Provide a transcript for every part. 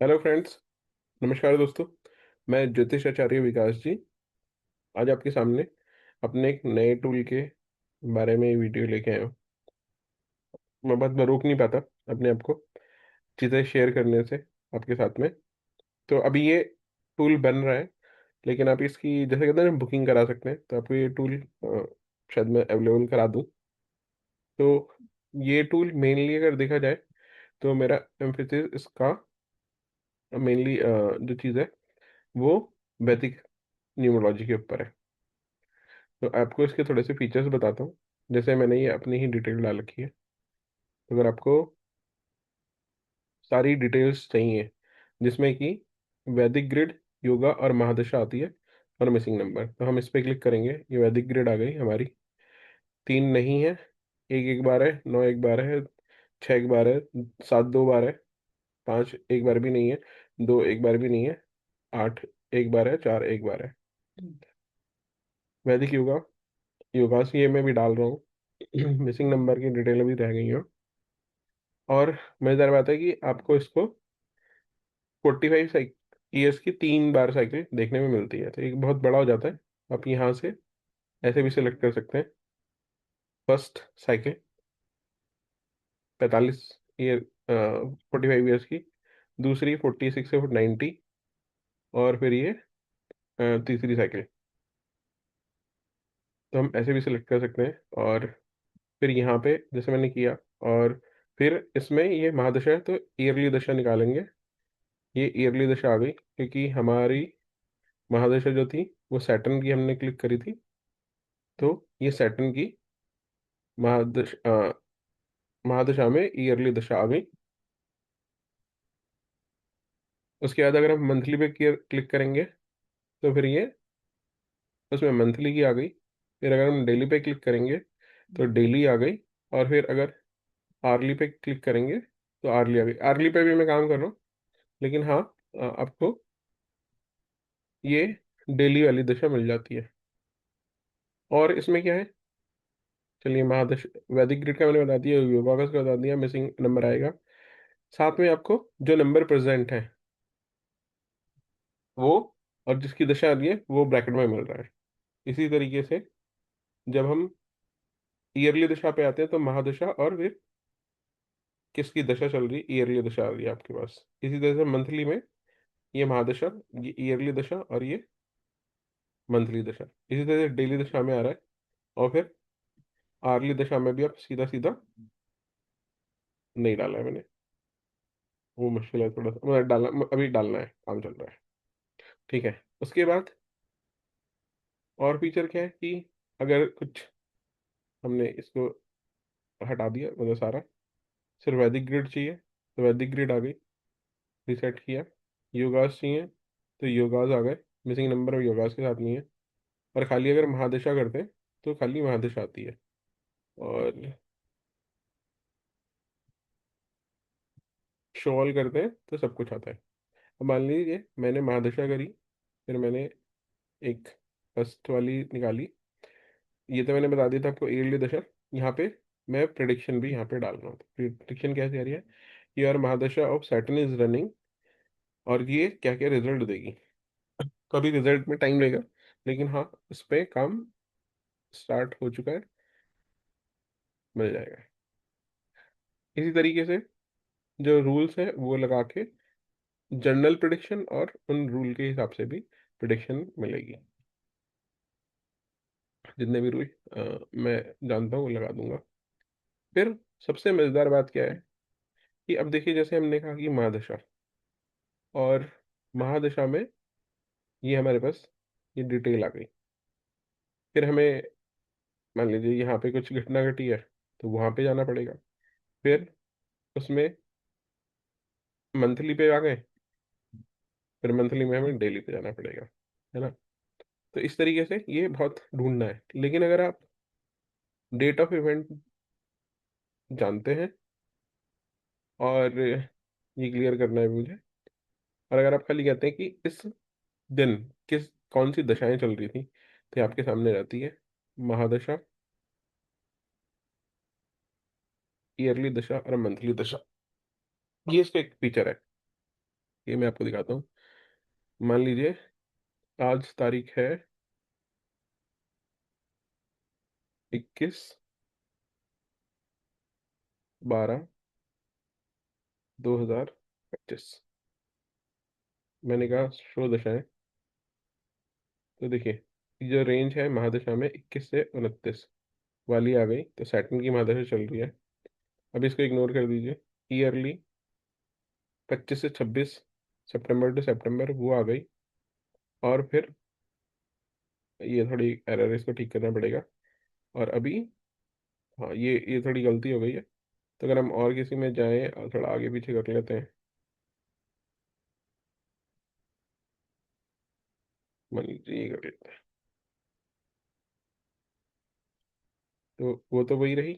Hello friends. नमस्कार दोस्तों। मैं ज्योतिष आचार्य विकास जी आज आपके सामने अपने एक नए टूल के बारे में वीडियो लेके आया हूँ। मैं रोक नहीं पाता अपने आप को चीज़ें शेयर करने से आपके साथ में। तो अभी ये टूल बन रहा है, लेकिन आप इसकी जैसे कहते हैं ना बुकिंग करा सकते हैं, तो आपको ये टूल शायद मैं अवेलेबल करा दूँ। तो ये टूल मेनली अगर देखा जाए तो मेरा एम्फेसिस इसका मेनली जो चीज़ है वो वैदिक न्यूमरोलॉजी के ऊपर है। तो आपको इसके थोड़े से फीचर्स बताता हूँ। जैसे मैंने ये अपनी ही डिटेल डाल रखी है, तो अगर आपको सारी डिटेल्स चाहिए जिसमें कि वैदिक ग्रिड, योगा और महादशा आती है और मिसिंग नंबर, तो हम इस पर क्लिक करेंगे। ये वैदिक ग्रिड आ गई हमारी। तीन नहीं है, एक एक बार है, नौ एक बार है, छः एक बार है, सात दो बार है, पाँच एक बार भी नहीं है, दो एक बार भी नहीं है, आठ एक बार है, चार एक बार है। वैदिक योगा, योगा से ये मैं भी डाल रहा हूँ। मिसिंग नंबर की डिटेल अभी रह गई है। और मजेदार बात है कि आपको इसको 45 ईयर्स की तीन बार साइकिल देखने में मिलती है, तो एक बहुत बड़ा हो जाता है। आप यहाँ से ऐसे भी सिलेक्ट कर सकते हैं। फर्स्ट साइकिल 45 ईयर, 45 ईयर्स की। दूसरी 46 से 90। और फिर ये तीसरी साइकिल, तो हम ऐसे भी सिलेक्ट कर सकते हैं। और फिर यहाँ पे जैसे मैंने किया, और फिर इसमें ये महादशा है तो ईयरली दशा निकालेंगे। ये ईयरली दशा आ गई क्योंकि हमारी महादशा जो थी वो सैटर्न की हमने क्लिक करी थी, तो ये सैटर्न की महादशा में ईयरली दशा आ गई। उसके बाद अगर हम मंथली पे क्लिक करेंगे तो फिर ये उसमें मंथली की आ गई। फिर अगर हम डेली पे क्लिक करेंगे तो डेली आ गई। और फिर अगर आर्ली पे क्लिक करेंगे तो आर्ली आ गई। आर्ली पे भी मैं काम कर रहा हूँ, लेकिन हाँ, आपको ये डेली वाली दशा मिल जाती है। और इसमें क्या है, चलिए महादश वैदिक ग्रिड का मैंने बता दिया, योगा का बता दिया, मिसिंग नंबर आएगा। साथ में आपको जो नंबर प्रेजेंट है वो, और जिसकी दशा आ रही है वो ब्रैकेट में मिल रहा है। इसी तरीके से जब हम ईयरली दशा पे आते हैं तो महादशा और फिर किसकी दशा चल रही है, ईयरली दशा आ रही है आपके पास। इसी तरह से मंथली में ये महादशा, ये ईयरली दशा और ये मंथली दशा। इसी तरह से डेली दशा में आ रहा है। और फिर आर्ली दशा में भी आप सीधा सीधा नहीं डाला है मैंने, वो मुश्किल है थोड़ा सा, मतलब डालना अभी डालना है, काम चल रहा है। ठीक है। उसके बाद और फीचर क्या है कि अगर कुछ हमने इसको हटा दिया, मतलब सारा सिर्फ वैदिक ग्रिड चाहिए तो वैदिक ग्रिड आ गई, रिसेट किया। योगास चाहिए तो योगास आ गए, मिसिंग नंबर योगास के साथ नहीं है। और खाली अगर महादशा करते हैं तो खाली महादशा आती है। और शो ऑल करते हैं तो सब कुछ आता है। अब मान लीजिए मैंने महादशा करी, फिर मैंने एक फर्स्ट वाली निकाली। ये तो मैंने बता दिया था आपको ईयरली दशा। यहाँ पे मैं प्रिडिक्शन भी यहाँ पे डाल रहा हूँ। प्रिडिक्शन कैसे आ रही है, your mahadasha of Saturn is running, और ये क्या क्या रिजल्ट देगी। तो अभी रिजल्ट में टाइम लगेगा, लेकिन हाँ इस पे काम स्टार्ट हो चुका है, मिल जाएगा। इसी तरीके से जो रूल्स है वो लगा के जनरल प्रिडिक्शन और उन रूल के हिसाब से भी प्रिडिक्शन मिलेगी। जितने भी रूल मैं जानता हूँ वो लगा दूंगा। फिर सबसे मजेदार बात क्या है कि अब देखिए, जैसे हमने कहा कि महादशा, और महादशा में ये हमारे पास ये डिटेल आ गई। फिर हमें मान लीजिए यहाँ पे कुछ घटना घटी है तो वहां पे जाना पड़ेगा। फिर उसमें मंथली पे आ गए, फिर मंथली में हमें डेली पे जाना पड़ेगा, है ना। तो इस तरीके से ये बहुत ढूंढना है। लेकिन अगर आप डेट ऑफ इवेंट जानते हैं और ये क्लियर करना है मुझे, और अगर आप खाली कहते हैं कि इस दिन किस कौन सी दशाएं चल रही थी, तो ये आपके सामने रहती है महादशा, ईयरली दशा और मंथली दशा। ये इसका एक फीचर है। ये मैं आपको दिखाता हूँ। मान लीजिए आज तारीख है 21/12/2025। मैंने कहा शो दशाएं। तो देखिए, ये जो रेंज है महादशा में 21 से 29 वाली आ गई, तो सैटर्न की महादशा चल रही है। अब इसको इग्नोर कर दीजिए। ईयरली 25 से 26, सितंबर टू सितंबर वो आ गई। और फिर ये थोड़ी एरर है, इसको ठीक करना पड़ेगा। और अभी, हाँ, ये थोड़ी गलती हो गई है। तो अगर हम और किसी में जाएं और थोड़ा आगे पीछे कर लेते हैं, मान लीजिए ये कर लेते हैं, तो वो तो वही रही,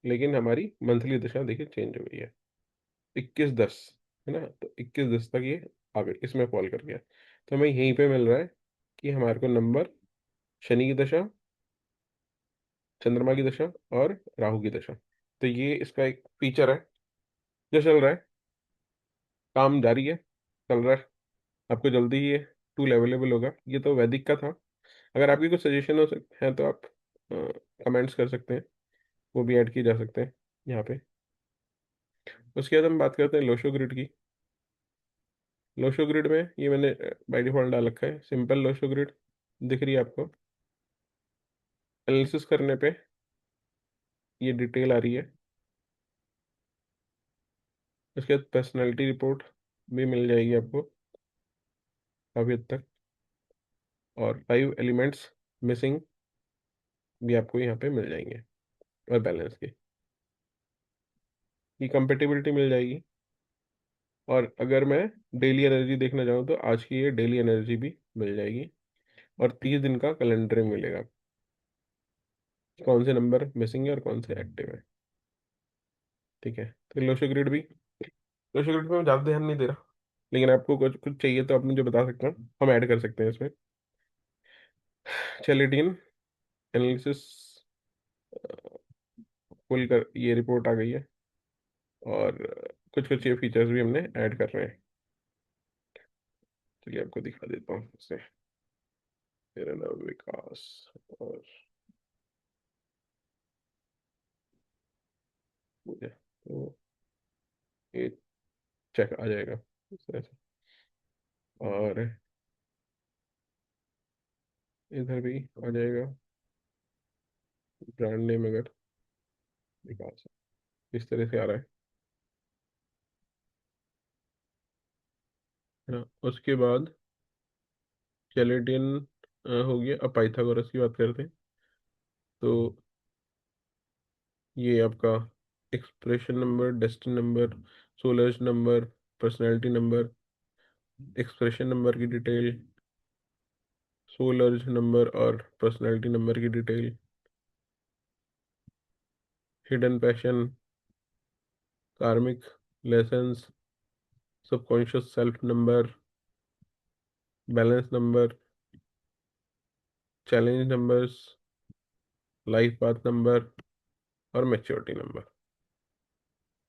लेकिन हमारी मंथली दशा देखिए चेंज हो गई है। 21/10 है ना, तो 21/10 तक ये आ गई, इसमें फॉल कर गया। तो हमें यहीं पे मिल रहा है कि हमारे को नंबर शनि की दशा, चंद्रमा की दशा और राहु की दशा। तो ये इसका एक फीचर है जो चल रहा है। काम जारी है, चल रहा है। आपको जल्दी ये टूल अवेलेबल होगा। ये तो वैदिक का था। अगर आपकी कुछ सजेशन हो सकते हैं तो आप कमेंट्स कर सकते हैं, वो भी ऐड किए जा सकते हैं यहाँ पे। उसके बाद हम बात करते हैं लोशो ग्रिड की। लोशो ग्रिड में ये मैंने बाय डिफॉल्ट डाल रखा है, सिंपल लोशो ग्रिड दिख रही है आपको। एनालिसिस करने पे ये डिटेल आ रही है। उसके बाद पर्सनैलिटी रिपोर्ट भी मिल जाएगी आपको काफ़ी हद तक। और 5 एलिमेंट्स मिसिंग भी आपको यहाँ पे मिल जाएंगे, और बैलेंस की कंपेटिबिलिटी मिल जाएगी। और अगर मैं डेली एनर्जी देखना चाहूँ तो आज की ये डेली एनर्जी भी मिल जाएगी। और 30 दिन का कैलेंडर मिलेगा, कौन से नंबर मिसिंग है और कौन से एक्टिव है। ठीक है, तो लोशो ग्रिड भी, लोशो ग्रिड पे मैं ज़्यादा ध्यान नहीं दे रहा, लेकिन आपको कुछ कुछ चाहिए तो आप मुझे बता सकते हैं, हम ऐड कर सकते हैं इसमें। चैलेटियन एनालिसिस फुल कर ये रिपोर्ट आ गई है। और कुछ कुछ ये फीचर्स भी हमने ऐड कर रहे हैं। चलिए आपको दिखा देता हूँ इसे। मेरा नाम विकास, और मुझे तो ये चेक आ जाएगा इस तरह से। और इधर भी आ जाएगा ब्रांड नेम, अगर विकास है, इस तरह से आ रहा है ना। उसके बाद कैलेडियन हो गया। अब पाइथागोरस की बात करते हैं। तो ये आपका expression number, destiny number, solar number, personality number, expression number की डिटेल, सोलर नंबर और पर्सनैलिटी नंबर की डिटेल, हिडन पैशन, कार्मिक lessons, subconscious self number, balance number, challenge numbers, life path number और मैच्योरिटी नंबर।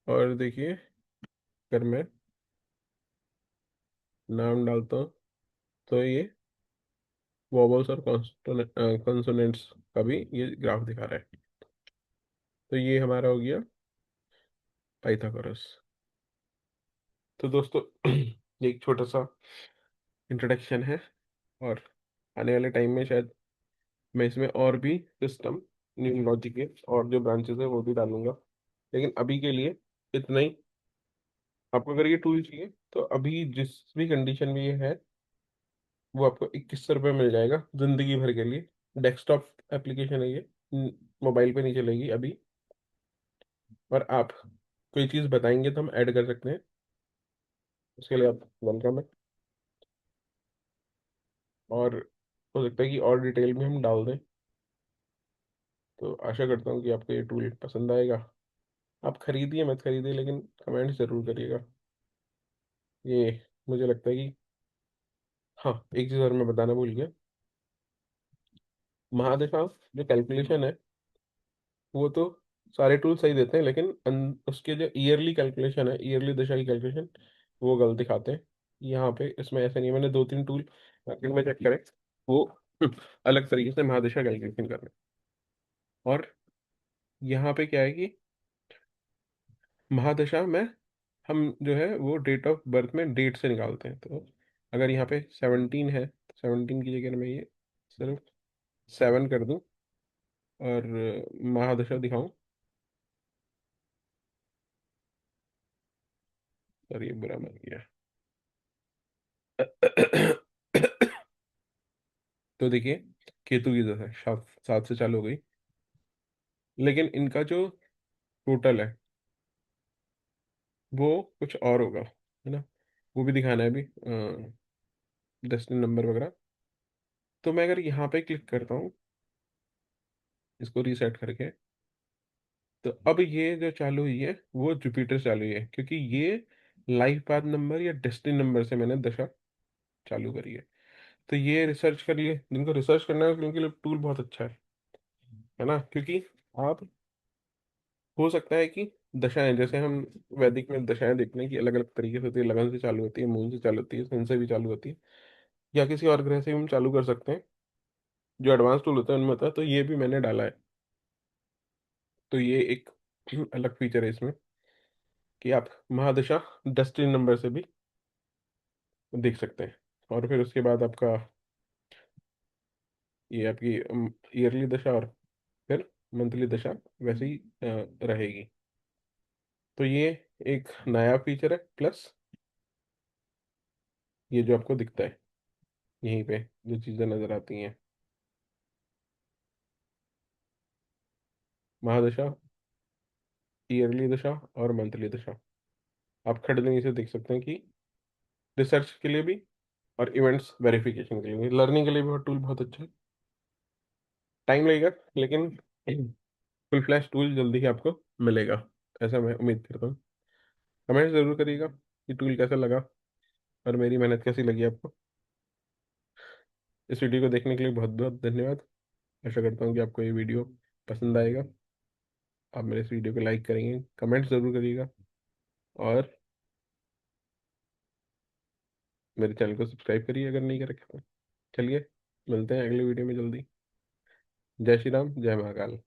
और देखिए, अगर मैं नाम डालता हूँ तो ये वॉवल्स और कॉन्सोनेंट्स का भी ये ग्राफ दिखा रहा है। तो ये हमारा हो गया पाइथागोरस। तो दोस्तों ये एक छोटा सा इंट्रोडक्शन है, और आने वाले टाइम में शायद मैं इसमें और भी सिस्टम, न्यूमरोलॉजी के और जो ब्रांचेस है वो भी डालूंगा। लेकिन अभी के लिए इतना ही। आपको अगर ये टूल चाहिए तो अभी जिस भी कंडीशन में ये है, वो आपको 2100 रुपये मिल जाएगा जिंदगी भर के लिए। डेस्कटॉप एप्लीकेशन है ये, मोबाइल पे नहीं चलेगी अभी। और आप कोई चीज़ बताएंगे तो हम ऐड कर सकते हैं, उसके लिए आप वेलकम है। और हो सकता है कि और डिटेल में हम डाल दें। तो आशा करता हूँ कि आपको ये टूल पसंद आएगा। आप खरीदिए मत खरीदिए, लेकिन कमेंट जरूर करिएगा। ये मुझे लगता है कि, हाँ, एक चीज़ और मैं बताना भूल गया। महादेशा जो कैलकुलेशन है, वो तो सारे टूल सही देते हैं, लेकिन उसके जो ईयरली कैलकुलेशन है, ईयरली दशा की कैलकुलेशन, वो गलत दिखाते हैं। यहाँ पे इसमें ऐसा नहीं है, मैंने 2-3 टूल मार्केट में चेक करे, वो अलग तरीके से महादिशा कैलकुलेशन कर रहे हैं। और यहाँ पे क्या है कि महादशा में हम जो है वो डेट ऑफ बर्थ में डेट से निकालते हैं। तो अगर यहाँ पे 17 है तो 17 की जगह मैं ये सिर्फ 7 कर दूं और महादशा दिखाऊं। सर ये बुरा मान गया। तो देखिए, केतु की दशा 7 से चालू हो गई, लेकिन इनका जो टोटल है वो कुछ और होगा, है ना। वो भी दिखाना है अभी, डेस्टिनी नंबर वगैरह। तो मैं अगर यहाँ पे क्लिक करता हूँ इसको रीसेट करके, तो अब ये जो चालू हुई है वो जुपिटर चालू हुई है, क्योंकि ये लाइफ पाथ नंबर या डेस्टिनी नंबर से मैंने दशा चालू करी है। तो ये रिसर्च कर लिए, जिनको रिसर्च करना है उनके लिए टूल बहुत अच्छा है ना। क्योंकि आप, हो सकता है कि दशाएं, जैसे हम वैदिक में दशाएं देखते हैं कि अलग अलग तरीके से होती है, लगन से चालू होती है, मून से चालू होती है, सन से भी चालू होती है, या किसी और ग्रह से भी हम चालू कर सकते हैं। जो एडवांस टूल होता है उनमें होता है, तो ये भी मैंने डाला है। तो ये एक अलग फीचर है इसमें कि आप महादशा डेस्टिनी नंबर से भी देख सकते हैं। और फिर उसके बाद आपका ये आपकी ईयरली दशा और फिर मंथली दशा वैसे ही रहेगी। तो ये एक नया फीचर है, प्लस ये जो आपको दिखता है यहीं पे जो चीज़ें नज़र आती हैं, महादशा, ईयरली दशा और मंथली दशा, आप खड़े से देख सकते हैं कि रिसर्च के लिए भी और इवेंट्स वेरिफिकेशन के लिए भी, लर्निंग के लिए भी टूल बहुत अच्छा है। टाइम लगेगा, लेकिन फुल फ्लैश टूल जल्दी ही आपको मिलेगा, ऐसा मैं उम्मीद करता हूँ। कमेंट ज़रूर करिएगा कि टूल कैसा लगा और मेरी मेहनत कैसी लगी आपको। इस वीडियो को देखने के लिए बहुत बहुत धन्यवाद। आशा करता हूँ कि आपको ये वीडियो पसंद आएगा। आप मेरे इस वीडियो को लाइक करेंगे, कमेंट ज़रूर करिएगा, और मेरे चैनल को सब्सक्राइब करिए अगर नहीं कर रखे तो। चलिए, मिलते हैं अगले वीडियो में जल्दी। जय श्री राम, जय महाकाल।